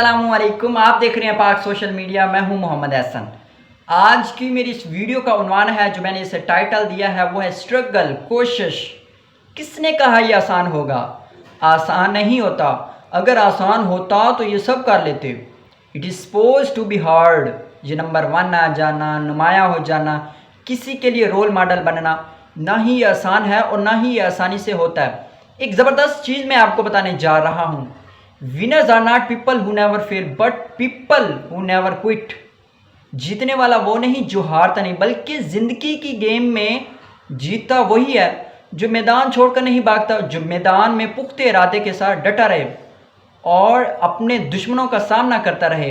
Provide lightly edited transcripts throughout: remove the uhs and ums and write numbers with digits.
अस्सलामुअलैकुम। आप देख रहे हैं पाक सोशल मीडिया। मैं हूं मोहम्मद एहसन। आज की मेरी इस वीडियो का उन्वान है, जो मैंने इसे टाइटल दिया है, वो है स्ट्रगल, कोशिश। किसने कहा ये आसान होगा? आसान नहीं होता। अगर आसान होता तो ये सब कर लेते। It is suppose to be hard. ये नंबर 1 आ जाना, नुमाया हो जाना, किसी के लिए रोल मॉडल बनना, ना ही ये आसान है और ना ही ये आसानी से होता है। एक ज़बरदस्त चीज़ मैं आपको बताने जा रहा हूँ। Winners are not people who never fail but people who never quit. जीतने वाला वो नहीं जो हारता नहीं, बल्कि ज़िंदगी की गेम में जीतता वही है जो मैदान छोड़कर नहीं भागता, जो मैदान में पुख्ते इरादे के साथ डटा रहे और अपने दुश्मनों का सामना करता रहे।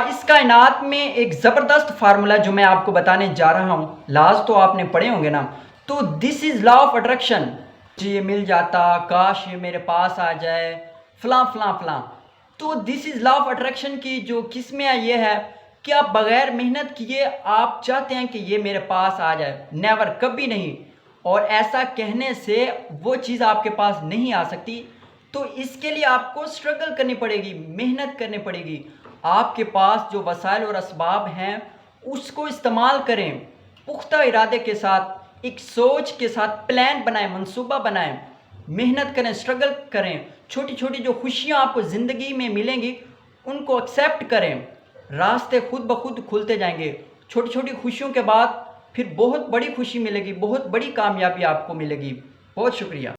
इस कायनात में एक ज़बरदस्त फार्मूला जो मैं आपको बताने जा रहा हूँ, लाज तो आपने पढ़े होंगे ना। तो this is law of attraction. ये मिल जाता, काश ये मेरे पास आ जाए, फलां फलां फलां। तो this is law of attraction की जो किस्में ये है कि आप बग़ैर मेहनत किए आप चाहते हैं कि ये मेरे पास आ जाए, नेवर, कभी नहीं। और ऐसा कहने से वो चीज़ आपके पास नहीं आ सकती। तो इसके लिए आपको स्ट्रगल करनी पड़ेगी, मेहनत करनी पड़ेगी। आपके पास जो वसाइल और असबाब हैं उसको इस्तेमाल करें, पुख्ता इरादे के साथ, एक सोच के साथ प्लान बनाएं, मंसूबा बनाएं, मेहनत करें, स्ट्रगल करें। छोटी छोटी जो खुशियाँ आपको ज़िंदगी में मिलेंगी उनको एक्सेप्ट करें। रास्ते खुद ब खुद खुलते जाएंगे। छोटी छोटी खुशियों के बाद फिर बहुत बड़ी खुशी मिलेगी, बहुत बड़ी कामयाबी आपको मिलेगी। बहुत शुक्रिया।